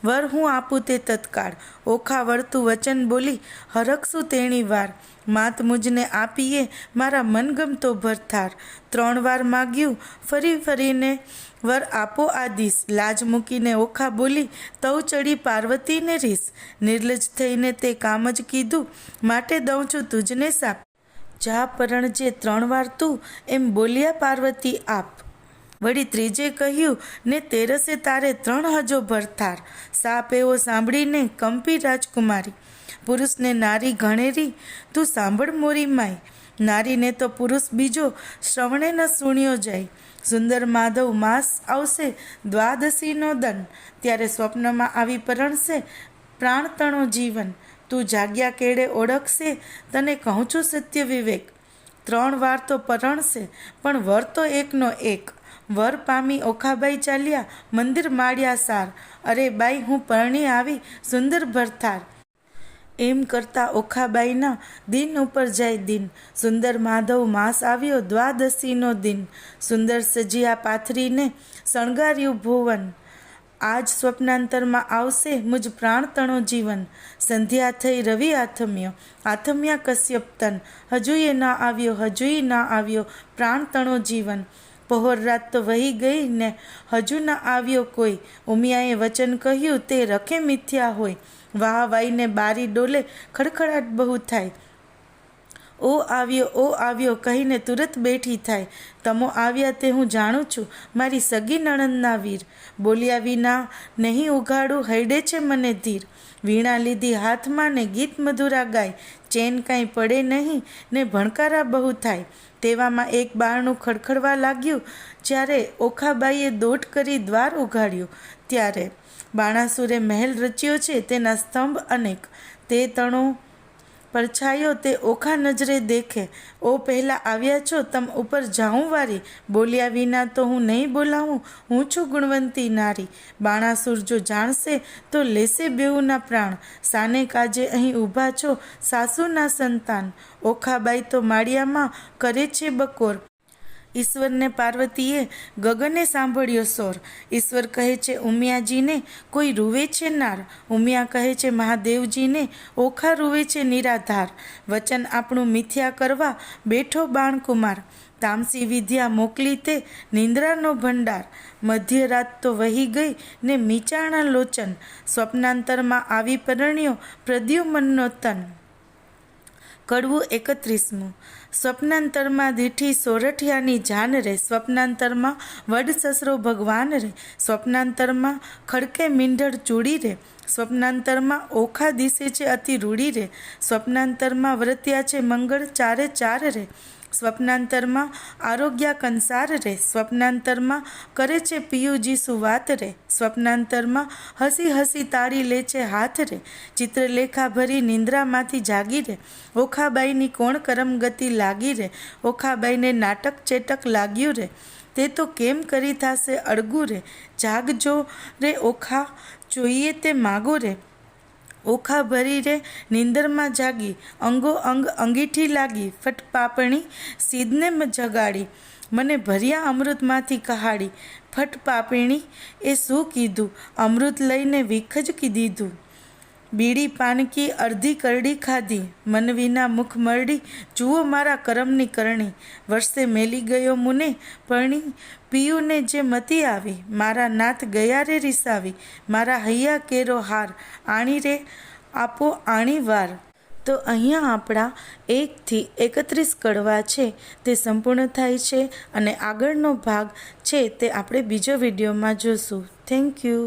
વર હું આપું તે તત્કાળ, ઓખા વળતું વચન બોલી હરખશું તેણી વાર, માત મુજને આપીએ મારા મનગમતો ભરથાર, 3 વાર માગ્યું ફરી ફરીને વર આપો આદિશ, લાજ મૂકીને ઓખા બોલી તવ ચડી પાર્વતીને રીસ, નિર્લજ થઈને તે કામ જ કીધું માટે દઉં છું તુજને સાપ, જા પરણજે 3 વાર તું એમ બોલ્યા પાર્વતી આપ, વળી ત્રીજે કહ્યું ને તેરસે તારે 3 હજો ભરથાર, સાપ એવો સાંભળીને કંપી રાજકુમારી, પુરુષને નારી ગણેરી તું સાંભળ મોરી માય, નારીને તો પુરુષ બીજો શ્રવણે ન સુણ્યો જાય, સુંદર માધવ માસ આવશે દ્વાદશીનો દન, ત્યારે સ્વપ્નમાં આવી પરણશે પ્રાણતણો જીવન, તું જાગ્યા કેળે ઓળખશે, તને કહું છું સત્ય વિવેક. 3 વાર તો પરણશે, પણ વર તો એકનો એક. વર પામી ઓખાબાઈ ચાલ્યા, મંદિર માળ્યા સાર. અરે બાઈ, હું પરણી આવી, સુંદર ભરથાર. એમ કરતા ઓખાબાઈના દિન ઉપર જાય દિન. સુંદર માધવ માસ આવ્યો, દ્વાદશીનો દિન. સુંદર સજિયા પાથરીને શણગાર્યું ભુવન. આજ સ્વપ્નાંતરમાં આવશે મુજ પ્રાણતણો જીવન. સંધ્યા થઈ રવિ આથમ્યો, આથમ્યા કશ્યપ તન. હજુય ના આવ્યો, હજુય ના આવ્યો પ્રાણતણો જીવન. પહોર રાત તો વહી ગઈ ને હજુ ના આવ્યો કોઈ. ઉમિયાએ વચન કહ્યું તે રખે મિથ્યા હોય. વાહ વાઈને બારી ડોલે, ખડખડાટ બહુ થાય. ઓ આવ્યો કહીને તુરત બેઠી થાય. તમો આવ્યા તે હું જાણું છું, મારી સગી નણંદના વીર. બોલ્યા વિના નહીં ઉઘાડું, હૈડે છે મને ધીર. વીણા લીધી હાથમાં ને ગીત મધુરા ગાય. ચેન કાંઈ પડે નહીં ને ભણકારા બહુ થાય. તેવામાં એક બારણું ખડખડવા લાગ્યું. જ્યારે ઓખાબાઈએ દોટ કરી દ્વાર ઉઘાડ્યું, ત્યારે બાણાસુરે મહેલ રચ્યો છે, તેના સ્તંભ અનેક. તે તણો પરછાયો તે ઓખા નજરે દેખે. ઓ પહેલાં આવ્યા છો, તમ ઉપર જાઉં વારી. બોલ્યા વિના તો હું નહીં બોલાવું, હું છું ગુણવંતી નારી. બાણાસુર જો જાણશે તો લેશે બેઉના પ્રાણ. સાને કાજે અહીં ઊભા છો, સાસુના સંતાન. ઓખાબાઈ તો માળિયામાં કરે છે બકોર. ઈશ્વરને પાર્વતીએ ગગને સાંભળ્યો સોર. ઈશ્વર કહે છે ઉમિયાજીને, કોઈ રૂવે છે નાર. ઉમિયા કહે છે મહાદેવજીને, ઓખા રૂવે છે નિરાધાર. વચન આપણું મિથ્યા કરવા બેઠો બાણકુમાર. તામસી વિદ્યા મોકલી તે નિંદ્રાનો ભંડાર. મધ્યરાત તો વહી ગઈ ને મીચાણા લોચન. સ્વપ્નાંતરમાં આવી પરણ્યો પ્રદ્યુમનનો તન. કડવું 31. સ્વપ્નાંતરમાં દીઠી સોરઠિયાની જાન રે. સ્વપ્નાંતરમાં વડ સસરો ભગવાન રે. સ્વપ્નાંતરમાં ખડકે મીંઢળ ચૂડી રે. સ્વપ્નાંતરમાં ઓખા દિશે છે અતિ રૂડી રે. સ્વપ્નાંતરમાં વ્રત્યા છે મંગળ ચારે ચાર રે. સ્વપ્નાંતરમાં આરોગ્યા કંસાર રે. સ્વપ્નાંતરમાં કરે છે પિયુજી સુવાત રે. સ્વપ્નાંતરમાં હસી હસી તાળી લે છે હાથ રે. ચિત્રલેખા ભરી નિંદ્રામાંથી જાગી રે. ઓખાબાઈની કોણ કરમગતિ લાગી રે. ઓખાબાઈને નાટક ચેટક લાગ્યું રે. તે તો કેમ કરી થાશે અળગું રે. જાગજો રે ઓખા, જોઈએ તે માગો રે. ઓખા ભરી રે નિંદરમાં જાગી, અંગો અંગ અંગીઠી લાગી. ફટ પાપણી સીધને જગાડી, મને ભર્યા અમૃતમાંથી કહાડી. ફટ પાપણી એ શું કીધું, અમૃત લઈને વિખજ દીધું. બીડી પાનકી અડધી કરડી ખાધી, મન વિના મુખ મરડી. જુઓ મારા કરમની કરણી. વર્ષે મેલી ગયો મુને પરણી. પિયુને જે મતી આવી, મારા નાથ ગયા રે રીસાવી. મારા હૈયા કેરો હાર, આણી રે આપો આણી વાર. તો અહીંયા આપણા 1 થી 31 કડવા છે તે સંપૂર્ણ થાય છે, અને આગળનો ભાગ છે તે આપણે બીજો વિડીયોમાં જોશું. Thank you.